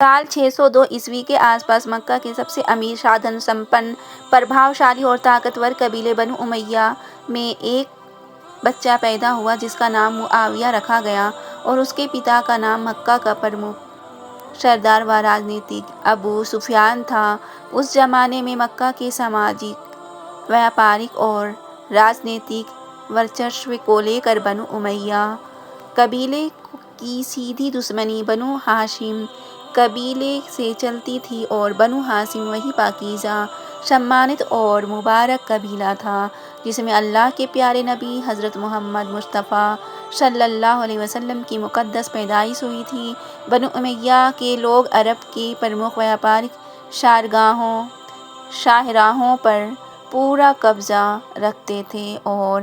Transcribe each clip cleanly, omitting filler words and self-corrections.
سال 602 عیسوی کے آس پاس مکہ کے سب سے امیر، سادھن سمپن، پربھاوشالی اور طاقتور قبیلے بنو امیہ میں ایک بچہ پیدا ہوا جس کا نام معاویہ رکھا گیا، اور اس کے پتا کا نام مکہ کا پرمکھ سردار و راجنیتک ابو سفیان تھا۔ اس زمانے میں مکہ کے سماجی، ویاپارک اور راجنیتک ورچسو کو لے کر بنو امیہ قبیلے کی سیدھی دشمنی بنو ہاشم قبیلے سے چلتی تھی، اور بنو ہاشم وہی پاکیزہ، سمانت اور مبارک قبیلہ تھا جس میں اللہ کے پیارے نبی حضرت محمد مصطفیٰ صلی اللہ علیہ وسلم کی مقدس پیدائش ہوئی تھی۔ بنو امیہ کے لوگ عرب کے پرمکھ ویاپارک شاہراہوں پر پورا قبضہ رکھتے تھے اور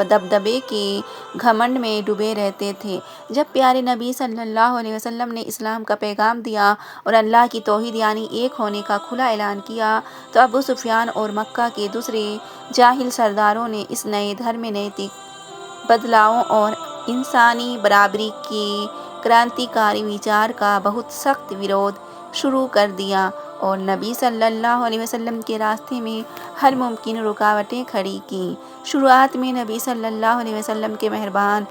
دبدبے کے گھمنڈ میں ڈوبے رہتے تھے۔ جب پیارے نبی صلی اللہ علیہ وسلم نے اسلام کا پیغام دیا اور اللہ کی توحید یعنی ایک ہونے کا کھلا اعلان کیا، تو ابو سفیان اور مکہ کے دوسرے جاہل سرداروں نے اس نئے دھرم نیتک بدلاؤ اور انسانی برابری کے کرانتیکاری وچار کا بہت سخت ویرودھ شروع کر دیا اور نبی صلی اللہ علیہ وسلم کے راستے میں ہر ممکن رکاوٹیں کھڑی کیں۔ شروعات میں نبی صلی اللہ علیہ وسلم کے مہربان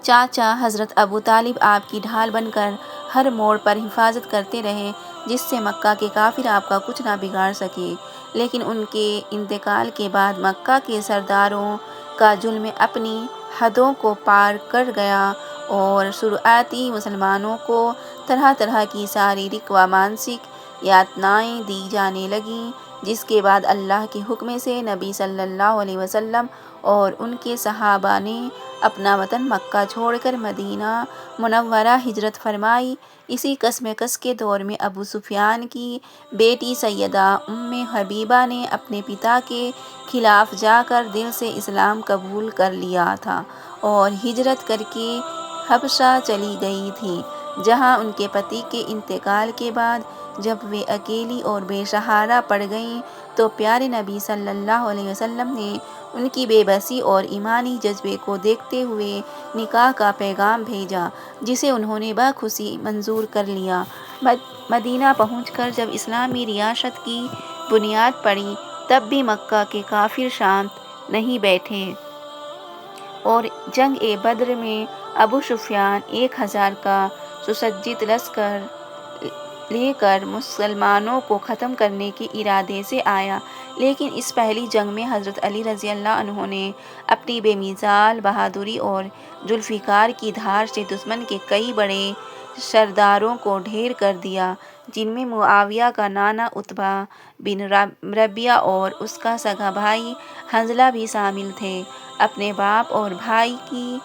چاچا حضرت ابو طالب آپ کی ڈھال بن کر ہر موڑ پر حفاظت کرتے رہے جس سے مکہ کے کافر آپ کا کچھ نہ بگاڑ سکے، لیکن ان کے انتقال کے بعد مکہ کے سرداروں کا ظلم اپنی حدوں کو پار کر گیا اور شروعاتی مسلمانوں کو طرح طرح کی شاریرک و مانسک یاتنائیں دی جانے لگیں، جس کے بعد اللہ کے حکم سے نبی صلی اللہ علیہ وسلم اور ان کے صحابہ نے اپنا وطن مکہ چھوڑ کر مدینہ منورہ ہجرت فرمائی۔ اسی کشمکش کے دور میں ابو سفیان کی بیٹی سیدہ ام حبیبہ نے اپنے پتا کے خلاف جا کر دل سے اسلام قبول کر لیا تھا اور ہجرت کر کے حبشہ چلی گئی تھیں، جہاں ان کے پتی کے انتقال کے بعد جب وہ اکیلی اور بے سہارا پڑ گئیں تو پیارے نبی صلی اللہ علیہ وسلم نے ان کی بے بسی اور ایمانی جذبے کو دیکھتے ہوئے نکاح کا پیغام بھیجا، جسے انہوں نے بخوشی منظور کر لیا۔ مدینہ پہنچ کر جب اسلامی ریاست کی بنیاد پڑی تب بھی مکہ کے کافر شانت نہیں بیٹھے اور جنگ بدر میں ابو سفیان 1000 کا سسجت لشکر لے کر مسلمانوں کو ختم کرنے کے ارادے سے آیا، لیکن اس پہلی جنگ میں حضرت علی رضی اللہ عنہ نے اپنی بے مثال بہادری اور ذوالفقار کی دھار سے دشمن کے کئی بڑے سرداروں کو ڈھیر کر دیا، جن میں معاویہ کا نانا عتبہ بن ربیعہ اور اس کا سگا بھائی حنظلہ بھی شامل تھے۔ اپنے باپ اور بھائی کی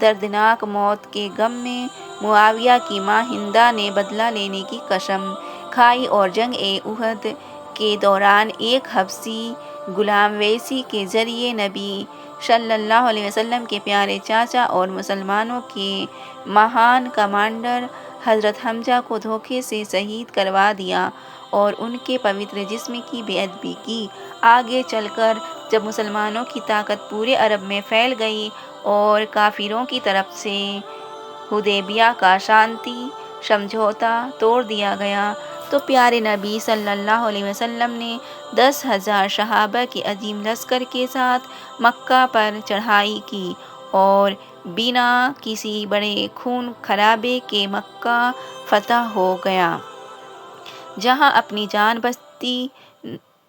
دردناک موت کے غم میں معاویہ کی ماں ہندہ نے بدلہ لینے کی قسم کھائی اور جنگ احد کے دوران ایک حبشی غلام ویشی کے ذریعے نبی صلی اللہ علیہ وسلم کے پیارے چاچا اور مسلمانوں کے مہان کمانڈر حضرت حمزہ کو دھوکے سے شہید کروا دیا اور ان کے پوتر جسم کی بے ادبی کی۔ آگے چل کر جب مسلمانوں کی طاقت پورے عرب میں پھیل گئی اور کافروں کی طرف سے حدیبیہ کا شانتی سمجھوتا توڑ دیا گیا تو پیارے نبی صلی اللہ علیہ وسلم نے 10,000 صحابہ کے عظیم لشکر کے ساتھ مکہ پر چڑھائی کی اور بنا کسی بڑے خون خرابے کے مکہ فتح ہو گیا، جہاں اپنی جان بچتی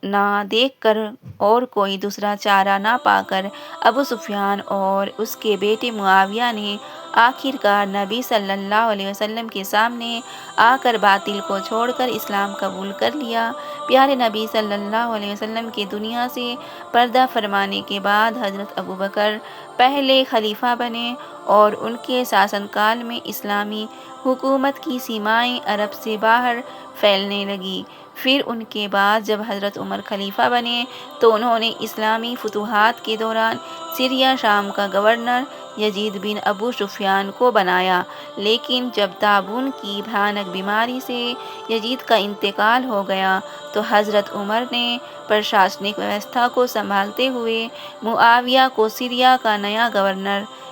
نہ دیکھ کر اور کوئی دوسرا چارہ نہ پا کر ابو سفیان اور اس کے بیٹے معاویہ نے آخر کار نبی صلی اللہ علیہ وسلم کے سامنے آ کر باطل کو چھوڑ کر اسلام قبول کر لیا۔ پیارے نبی صلی اللہ علیہ وسلم کے دنیا سے پردہ فرمانے کے بعد حضرت ابوبکر پہلے خلیفہ بنے اور ان کے شاسن کال میں اسلامی حکومت کی سیمائیں عرب سے باہر پھیلنے لگیں۔ پھر ان کے بعد جب حضرت عمر خلیفہ بنے تو انہوں نے اسلامی فتوحات کے دوران سیریا شام کا گورنر یزید بن ابو سفیان کو بنایا، لیکن جب طاعون کی بھیانک بیماری سے یزید کا انتقال ہو گیا تو حضرت عمر نے پرشاسنک ویوستھا کو سنبھالتے ہوئے معاویہ کو سیریا کا نیا گورنر